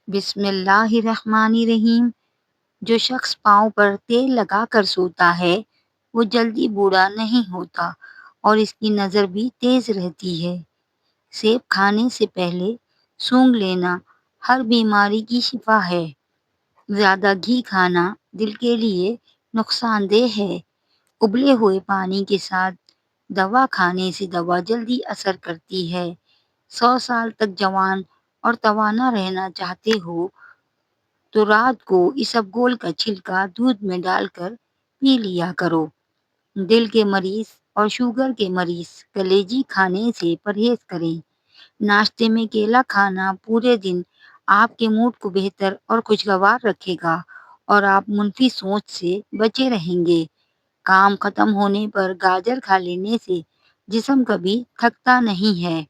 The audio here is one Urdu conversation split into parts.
بسم اللہ الرحمن الرحیم۔ جو شخص پاؤں پر تیل لگا کر سوتا ہے وہ جلدی بوڑھا نہیں ہوتا اور اس کی نظر بھی تیز رہتی ہے۔ سیب کھانے سے پہلے سونگھ لینا ہر بیماری کی شفا ہے۔ زیادہ گھی کھانا دل کے لیے نقصان دہ ہے۔ ابلے ہوئے پانی کے ساتھ دوا کھانے سے دوا جلدی اثر کرتی ہے۔ 100 سال تک جوان اور توانا رہنا چاہتے ہو تو رات کو اسبگول کا چھلکا دودھ میں ڈال کر پی لیا کرو۔ دل کے مریض اور شوگر کے مریض کلیجی کھانے سے پرہیز کریں۔ ناشتے میں کیلا کھانا پورے دن آپ کے موڈ کو بہتر اور خوشگوار رکھے گا اور آپ منفی سوچ سے بچے رہیں گے۔ کام ختم ہونے پر گاجر کھا لینے سے جسم کبھی تھکتا نہیں ہے۔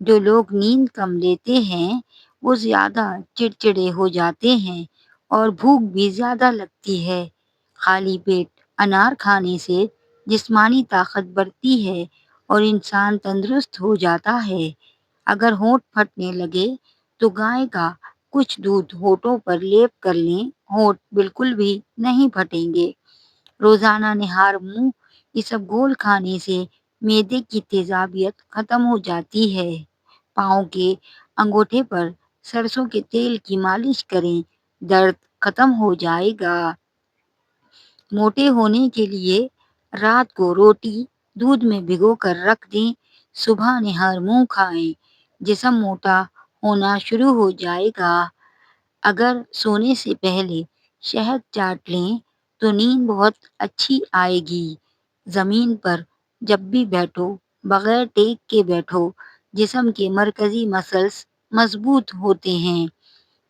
جو لوگ نیند کم لیتے ہیں وہ زیادہ چڑچڑے ہو جاتے ہیں اور بھوک بھی زیادہ لگتی ہے۔ خالی پیٹ انار کھانے سے جسمانی طاقت بڑھتی ہے اور انسان تندرست ہو جاتا ہے۔ اگر ہونٹ پھٹنے لگے تو گائے کا کچھ دودھ ہونٹوں پر لیپ کر لیں، ہونٹ بالکل بھی نہیں پھٹیں گے۔ روزانہ نہار منہ اسبگول کھانے سے معدے کی تیزابیت ختم ہو جاتی ہے۔ پاؤں کے انگوٹھے پر سرسوں کے تیل کی مالش کریں، درد ختم ہو جائے گا۔ موٹے ہونے کے لیے رات کو روٹی دودھ میں بھگو کر رکھ دیں، صبح نہار منہ کھائیں، جسم موٹا ہونا شروع ہو جائے گا۔ اگر سونے سے پہلے شہد چاٹ لیں تو نیند بہت اچھی آئے گی۔ زمین پر جب بھی بیٹھو بغیر ٹیک کے بیٹھو، جسم کے مرکزی مسلز مضبوط ہوتے ہیں۔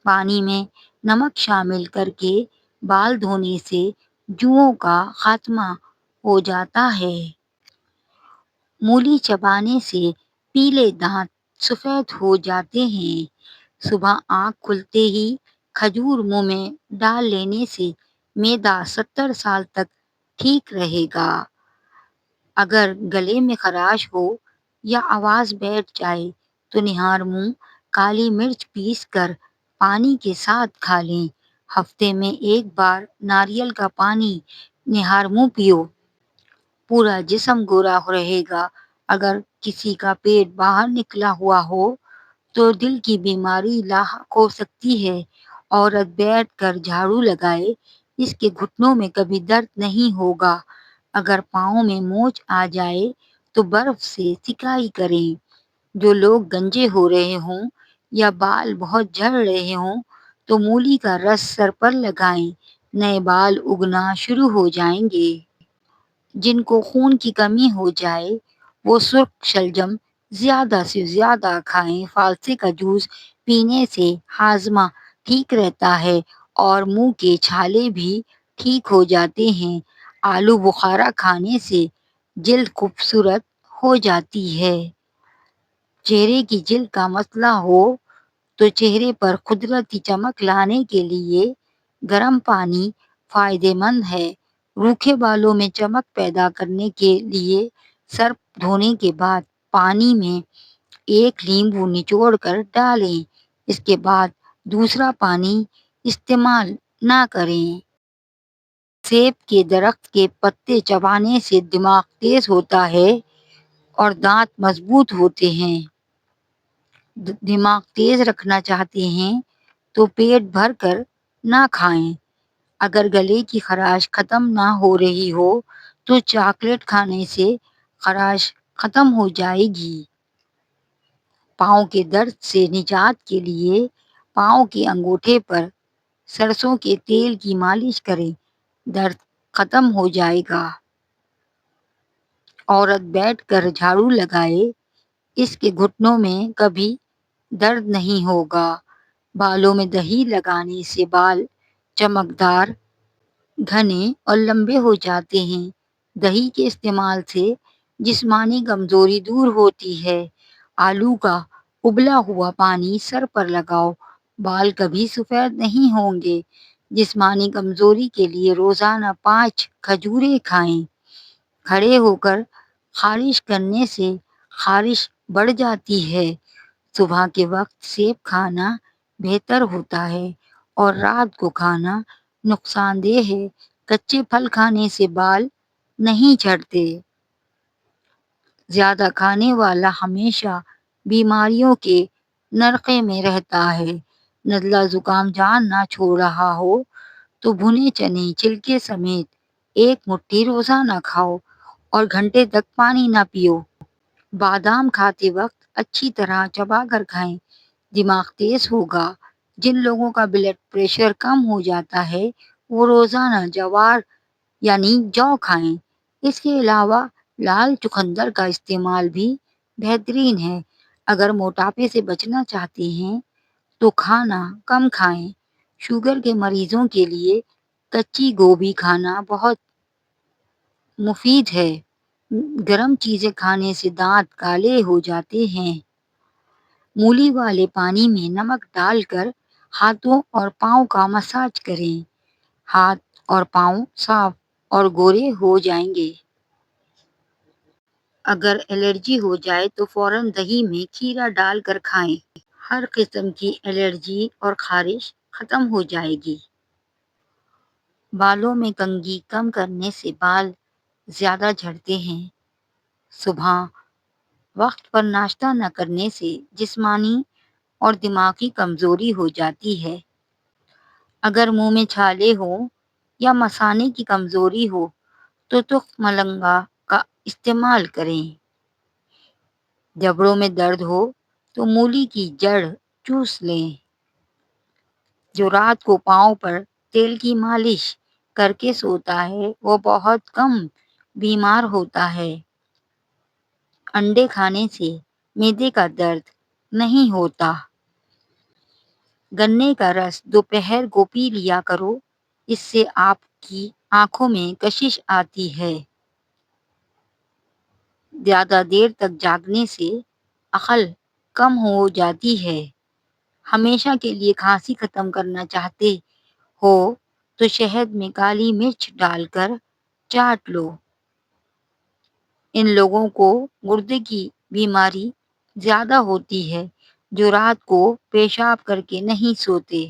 پانی میں نمک شامل کر کے بال دھونے سے جوؤں کا خاتمہ ہو جاتا ہے۔ مولی چبانے سے پیلے دانت سفید ہو جاتے ہیں۔ صبح آنکھ کھلتے ہی کھجور منہ میں ڈال لینے سے معدہ 70 سال تک ٹھیک رہے گا۔ اگر گلے میں خراش ہو یا آواز بیٹھ جائے تو نہار منہ کالی مرچ پیس کر پانی کے ساتھ کھا لیں۔ ہفتے میں ایک بار ناریل کا پانی نہار منہ پیو، پورا جسم گورا رہے گا۔ اگر کسی کا پیٹ باہر نکلا ہوا ہو تو دل کی بیماری لاحق ہو سکتی ہے۔ عورت بیٹھ کر جھاڑو لگائے، اس کے گھٹنوں میں کبھی درد نہیں ہوگا۔ اگر پاؤں میں موچ آ جائے تو برف سے سکائی کریں۔ جو لوگ گنجے ہو رہے ہوں یا بال بہت جھڑ رہے ہوں تو مولی کا رس سر پر لگائیں، نئے بال اگنا شروع ہو جائیں گے۔ جن کو خون کی کمی ہو جائے وہ سرخ شلجم زیادہ سے زیادہ کھائیں۔ فالسے کا جوس پینے سے ہاضمہ ٹھیک رہتا ہے اور منہ کے چھالے بھی ٹھیک ہو جاتے ہیں۔ آلو بخارا کھانے سے جلد خوبصورت ہو جاتی ہے۔ چہرے کی جلد کا مسئلہ ہو تو چہرے پر قدرتی چمک لانے کے لیے گرم پانی فائدہ مند ہے۔ روکھے بالوں میں چمک پیدا کرنے کے لیے سر دھونے کے بعد پانی میں ایک لیموں نچوڑ کر ڈالیں، اس کے بعد دوسرا پانی استعمال نہ کریں۔ سیب کے درخت کے پتے چبانے سے دماغ تیز ہوتا ہے اور دانت مضبوط ہوتے ہیں۔ دماغ تیز رکھنا چاہتے ہیں تو پیٹ بھر کر نہ کھائیں۔ اگر گلے کی خراش ختم نہ ہو رہی ہو تو چاکلیٹ کھانے سے خراش ختم ہو جائے گی۔ پاؤں کے درد سے نجات کے لیے پاؤں کے انگوٹھے پر سرسوں کے تیل کی مالش کریں، درد ختم ہو جائے گا۔ عورت بیٹھ کر جھاڑو لگائے، اس کے گھٹنوں میں کبھی درد نہیں ہوگا۔ بالوں میں دہی لگانے سے بال چمکدار، گھنے اور لمبے ہو جاتے ہیں۔ دہی کے استعمال سے جسمانی کمزوری دور ہوتی ہے۔ آلو کا ابلا ہوا پانی سر پر لگاؤ، بال کبھی سفید نہیں ہوں گے۔ جسمانی کمزوری کے لیے روزانہ 5 کھجوریں کھائیں۔ کھڑے ہو کر خارش کرنے سے خارش بڑھ جاتی ہے۔ صبح کے وقت سیب کھانا بہتر ہوتا ہے اور رات کو کھانا نقصان دہ ہے۔ کچے پھل کھانے سے بال نہیں جھڑتے۔ زیادہ کھانے والا ہمیشہ بیماریوں کے نرقے میں رہتا ہے۔ نزلہ زکام جان نہ چھوڑ رہا ہو تو بھنے چنے چھلکے سمیت ایک مٹھی روزانہ کھاؤ اور گھنٹے تک پانی نہ پیو۔ بادام کھاتے وقت اچھی طرح چبا کر کھائیں، دماغ تیز ہوگا۔ جن لوگوں کا بلڈ پریشر کم ہو جاتا ہے وہ روزانہ جوار یعنی جو کھائیں۔ اس کے علاوہ لال چقندر کا استعمال بھی بہترین ہے۔ اگر موٹاپے سے بچنا چاہتے ہیں تو کھانا کم کھائیں۔ شوگر کے مریضوں کے لیے کچی گوبھی کھانا بہت مفید ہے۔ گرم چیزیں کھانے سے دانت کالے ہو جاتے ہیں۔ مولی والے پانی میں نمک ڈال کر ہاتھوں اور پاؤں کا مساج کریں۔ ہاتھ اور پاؤں صاف اور گورے ہو جائیں گے۔ اگر الرجی ہو جائے تو فوراً دہی میں کھیرا ڈال کر کھائیں۔ ہر قسم کی الرجی اور خارش ختم ہو جائے گی۔ بالوں میں کنگھی کم کرنے سے بال زیادہ جھڑتے ہیں۔ صبح وقت پر ناشتہ نہ کرنے سے جسمانی اور دماغی کمزوری ہو جاتی ہے۔ اگر منہ میں چھالے ہوں یا مثانے کی کمزوری ہو تو تخم ملنگا کا استعمال کریں۔ جبڑوں میں درد ہو تو مولی کی جڑ چوس لیں۔ جو رات کو پاؤں پر تیل کی مالش کر کے سوتا ہے وہ بہت کم بیمار ہوتا ہے۔ انڈے کھانے سے معدے کا درد نہیں ہوتا۔ گنے کا رس دوپہر کو پی لیا کرو، اس سے آپ کی آنکھوں میں کشش آتی ہے۔ زیادہ دیر تک جاگنے سے عقل کم ہو جاتی ہے۔ ہمیشہ کے لیے کھانسی ختم کرنا چاہتے ہو تو شہد میں کالی مرچ ڈال کر چاٹ لو۔ ان لوگوں کو گردے کی بیماری زیادہ ہوتی ہے جو رات کو پیشاب کر کے نہیں سوتے۔